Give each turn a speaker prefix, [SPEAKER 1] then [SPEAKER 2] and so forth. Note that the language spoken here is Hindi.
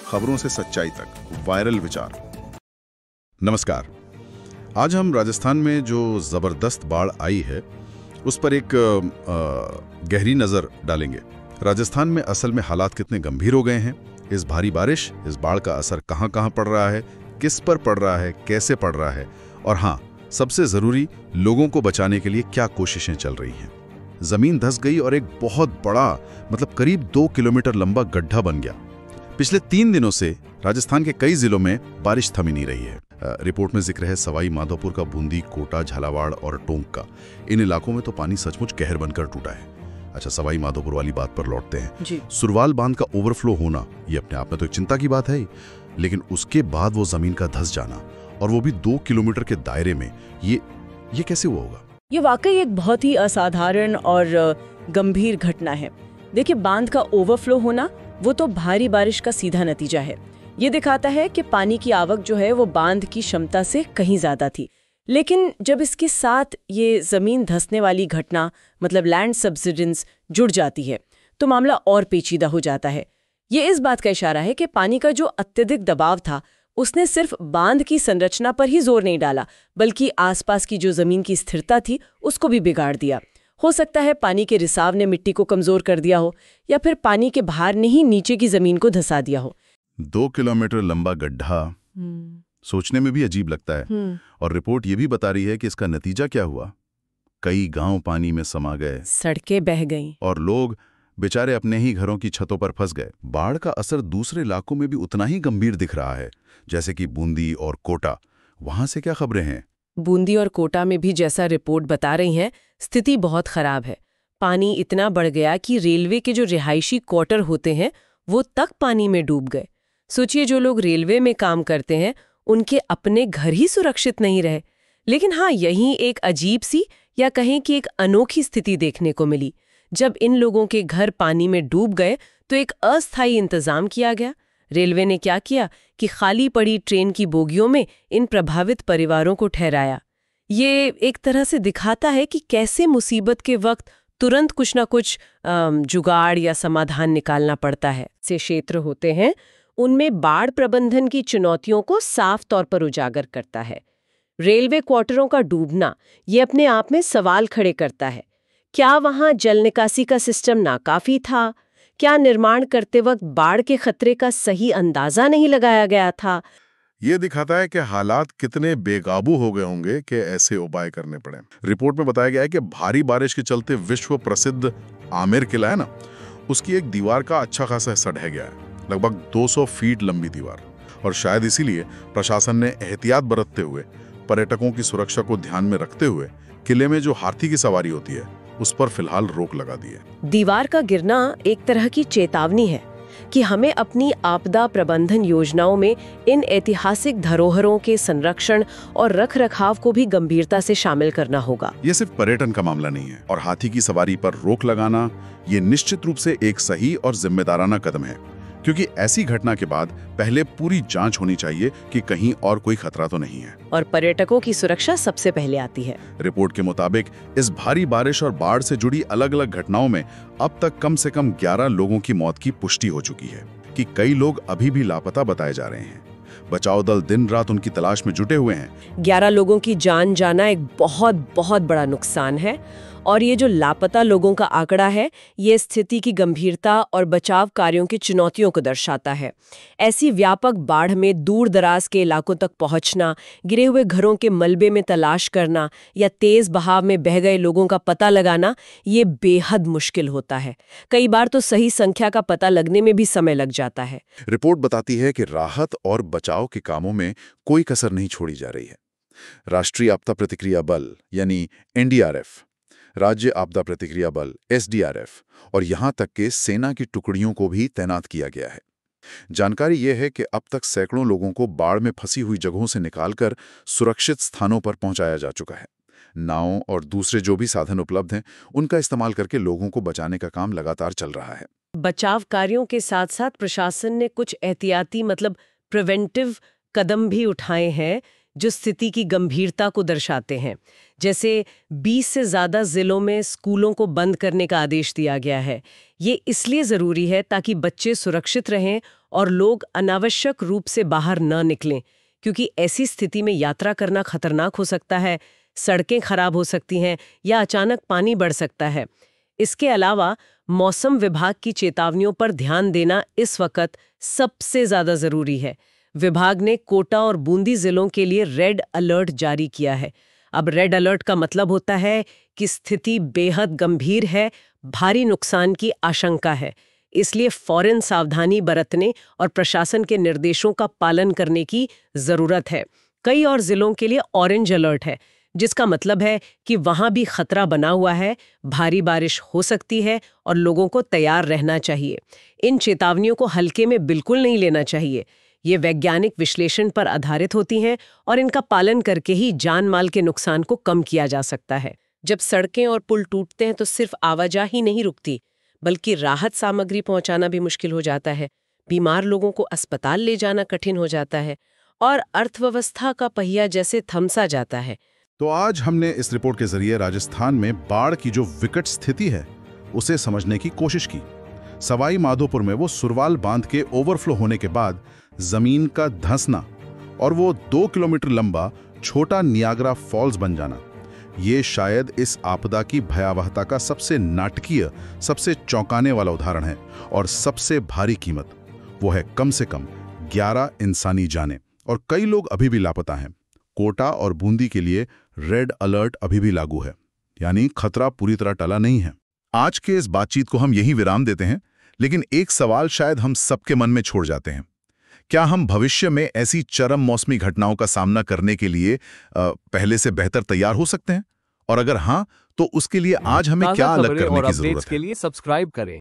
[SPEAKER 1] खबरों से सच्चाई तक, वायरल विचार। नमस्कार। आज हम राजस्थान में जो जबरदस्त बाढ़ आई है उस पर एक गहरी नजर डालेंगे। राजस्थान में असल में हालात कितने गंभीर हो गए हैं, इस भारी बारिश, इस बाढ़ का असर कहां कहां पड़ रहा है, किस पर पड़ रहा है, कैसे पड़ रहा है, और हाँ, सबसे जरूरी, लोगों को बचाने के लिए क्या कोशिशें चल रही हैं। जमीन धंस गई और एक बहुत बड़ा, मतलब करीब 2 किलोमीटर लंबा गड्ढा बन गया। पिछले 3 दिनों से राजस्थान के कई जिलों में बारिश थमी नहीं रही है। रिपोर्ट में जिक्र है सवाई माधोपुर का, बूंदी, कोटा, झालावाड़ और टोंक का। इन इलाकों में तो पानी सचमुच कहर बनकर टूटा है। अच्छा, सवाई माधोपुर वाली बात पर लौटते हैं। सुरवाल बांध का ओवरफ्लो होना ये अपने आप में तो एक चिंता की बात है ही, लेकिन उसके बाद वो जमीन का धंस जाना, और वो भी 2 किलोमीटर के दायरे में, ये कैसे हुआ होगा?
[SPEAKER 2] ये वाकई एक बहुत ही असाधारण और गंभीर घटना है। देखिए, बांध का ओवरफ्लो होना वो तो भारी बारिश का सीधा नतीजा है। ये दिखाता है कि पानी की आवक जो है वो बांध की क्षमता से कहीं ज्यादा थी। लेकिन जब इसके साथ ये जमीन धंसने वाली घटना, मतलब लैंड सब्सिडेंस, जुड़ जाती है तो मामला और पेचीदा हो जाता है। ये इस बात का इशारा है कि पानी का जो अत्यधिक दबाव था उसने सिर्फ बांध की संरचना पर ही जोर नहीं डाला, बल्कि आसपास की जो जमीन की स्थिरता थी उसको भी बिगाड़ दिया। हो सकता है पानी के रिसाव ने मिट्टी को कमजोर कर दिया हो, या फिर पानी के भार ने ही नीचे की जमीन को धंसा दिया हो।
[SPEAKER 1] 2 किलोमीटर लंबा गड्ढा सोचने में भी अजीब लगता है। और रिपोर्ट ये भी बता रही है कि इसका नतीजा क्या हुआ। कई गांव पानी में समा गए,
[SPEAKER 2] सड़कें बह गईं,
[SPEAKER 1] और लोग बेचारे अपने ही घरों की छतों पर फंस गए। बाढ़ का असर दूसरे इलाकों में भी उतना ही गंभीर दिख रहा है, जैसे कि बूंदी और कोटा। वहां से क्या खबरें हैं?
[SPEAKER 3] बूंदी और कोटा में भी, जैसा रिपोर्ट बता रही हैं, स्थिति बहुत खराब है। पानी इतना बढ़ गया कि रेलवे के जो रिहायशी क्वार्टर होते हैं वो तक पानी में डूब गए। सोचिए, जो लोग रेलवे में काम करते हैं उनके अपने घर ही सुरक्षित नहीं रहे। लेकिन हाँ, यहीं एक अजीब सी, या कहें कि एक अनोखी स्थिति देखने को मिली। जब इन लोगों के घर पानी में डूब गए तो एक अस्थायी इंतजाम किया गया। रेलवे ने क्या किया कि खाली पड़ी ट्रेन की बोगियों में इन प्रभावित परिवारों को ठहराया। ये एक तरह से दिखाता है कि कैसे मुसीबत के वक्त तुरंत कुछ ना कुछ जुगाड़ या समाधान निकालना पड़ता है। से क्षेत्र होते हैं उनमें बाढ़ प्रबंधन की चुनौतियों को साफ तौर पर उजागर करता है। रेलवे क्वार्टरों का डूबना ये अपने आप में सवाल खड़े करता है। क्या वहां जल निकासी का सिस्टम नाकाफी था? क्या निर्माण करते वक्त बाढ़ के खतरे का सही अंदाजा नहीं लगाया गया था?
[SPEAKER 1] ये दिखाता है कि हालात कितने बेकाबू हो गए होंगे कि ऐसे उपाय करने पड़े। रिपोर्ट में बताया गया है कि भारी बारिश के चलते विश्व प्रसिद्ध आमेर किला है ना, उसकी एक दीवार का अच्छा खासा हिस्सा ढह गया है, लगभग 200 फीट लंबी दीवार। और शायद इसीलिए प्रशासन ने एहतियात बरतते हुए, पर्यटकों की सुरक्षा को ध्यान में रखते हुए, किले में जो हाथी की सवारी होती है उस पर फिलहाल रोक लगा दी है।
[SPEAKER 3] दीवार का गिरना एक तरह की चेतावनी है कि हमें अपनी आपदा प्रबंधन योजनाओं में इन ऐतिहासिक धरोहरों के संरक्षण और रखरखाव को भी गंभीरता से शामिल करना होगा।
[SPEAKER 1] ये सिर्फ पर्यटन का मामला नहीं है, और हाथी की सवारी पर रोक लगाना ये निश्चित रूप से एक सही और जिम्मेदाराना कदम है, क्योंकि ऐसी घटना के बाद पहले पूरी जांच होनी चाहिए कि कहीं और कोई खतरा तो नहीं है।
[SPEAKER 3] और पर्यटकों की सुरक्षा सबसे पहले आती है।
[SPEAKER 1] रिपोर्ट के मुताबिक इस भारी बारिश और बाढ़ से जुड़ी अलग अलग घटनाओं में अब तक कम से कम 11 लोगों की मौत की पुष्टि हो चुकी है, कि कई लोग अभी भी लापता बताए जा रहे हैं। बचाव दल दिन रात उनकी तलाश में जुटे हुए हैं।
[SPEAKER 3] 11 लोगों की जान जाना एक बहुत बहुत बड़ा नुकसान है, और ये जो लापता लोगों का आंकड़ा है ये स्थिति की गंभीरता और बचाव कार्यों की चुनौतियों को दर्शाता है। ऐसी व्यापक बाढ़ में दूर दराज के इलाकों तक पहुंचना, गिरे हुए घरों के मलबे में तलाश करना या तेज बहाव में बह गए लोगों का पता लगाना, ये बेहद मुश्किल होता है। कई बार तो सही संख्या का पता लगने में भी समय लग जाता है।
[SPEAKER 1] रिपोर्ट बताती है कि राहत और बचाव के कामों में कोई कसर नहीं छोड़ी जा रही है। राष्ट्रीय आपदा प्रतिक्रिया बल यानी एनडीआरएफ, राज्य आपदा प्रतिक्रिया बल एसडीआरएफ, और यहां तक कि सेना की टुकड़ियों को भी तैनात किया गया है। जानकारी यह है कि अब तक सैकड़ों लोगों को बाढ़ में फंसी हुई जगहों से निकालकर सुरक्षित स्थानों पर पहुंचाया जा चुका है। नावों और दूसरे जो भी साधन उपलब्ध हैं उनका इस्तेमाल करके लोगों को बचाने का काम लगातार चल रहा है।
[SPEAKER 3] बचाव कार्यों के साथ साथ प्रशासन ने कुछ एहतियाती, मतलब प्रिवेंटिव कदम भी उठाए हैं, जो स्थिति की गंभीरता को दर्शाते हैं। जैसे 20 से ज़्यादा जिलों में स्कूलों को बंद करने का आदेश दिया गया है। ये इसलिए ज़रूरी है ताकि बच्चे सुरक्षित रहें और लोग अनावश्यक रूप से बाहर न निकलें, क्योंकि ऐसी स्थिति में यात्रा करना खतरनाक हो सकता है, सड़कें खराब हो सकती हैं या अचानक पानी बढ़ सकता है। इसके अलावा मौसम विभाग की चेतावनियों पर ध्यान देना इस वक्त सबसे ज़्यादा ज़रूरी है। विभाग ने कोटा और बूंदी जिलों के लिए रेड अलर्ट जारी किया है। अब रेड अलर्ट का मतलब होता है कि स्थिति बेहद गंभीर है, भारी नुकसान की आशंका है। इसलिए फौरन सावधानी बरतने और प्रशासन के निर्देशों का पालन करने की ज़रूरत है। कई और जिलों के लिए ऑरेंज अलर्ट है, जिसका मतलब है कि वहां भी खतरा बना हुआ है, भारी बारिश हो सकती है और लोगों को तैयार रहना चाहिए। इन चेतावनियों को हल्के में बिल्कुल नहीं लेना चाहिए। ये वैज्ञानिक विश्लेषण पर आधारित होती हैं और इनका पालन करके ही जान माल के नुकसान को कम किया जा सकता है। जब सड़कें और पुल टूटते हैं तो सिर्फ आवाजाही नहीं रुकती, बल्कि राहत सामग्री पहुंचाना भी मुश्किल हो जाता है। बीमार लोगों को अस्पताल ले जाना कठिन हो जाता है और अर्थव्यवस्था का पहिया जैसे थमसा जाता है।
[SPEAKER 1] तो आज हमने इस रिपोर्ट के जरिए राजस्थान में बाढ़ की जो विकट स्थिति है उसे समझने की कोशिश की। सवाई माधोपुर में वो सुरवाल बांध के ओवरफ्लो होने के बाद जमीन का धंसना और वो 2 किलोमीटर लंबा छोटा नियाग्रा फॉल्स बन जाना, ये शायद इस आपदा की भयावहता का सबसे नाटकीय, सबसे चौंकाने वाला उदाहरण है। और सबसे भारी कीमत वो है कम से कम 11 इंसानी जानें, और कई लोग अभी भी लापता हैं। कोटा और बूंदी के लिए रेड अलर्ट अभी भी लागू है, यानी खतरा पूरी तरह टला नहीं है। आज के इस बातचीत को हम यहीं विराम देते हैं, लेकिन एक सवाल शायद हम सबके मन में छोड़ जाते हैं। क्या हम भविष्य में ऐसी चरम मौसमी घटनाओं का सामना करने के लिए पहले से बेहतर तैयार हो सकते हैं? और अगर हाँ, तो उसके लिए आज हमें क्या अलग करने की जरूरत है?
[SPEAKER 4] के लिए सब्सक्राइब करें।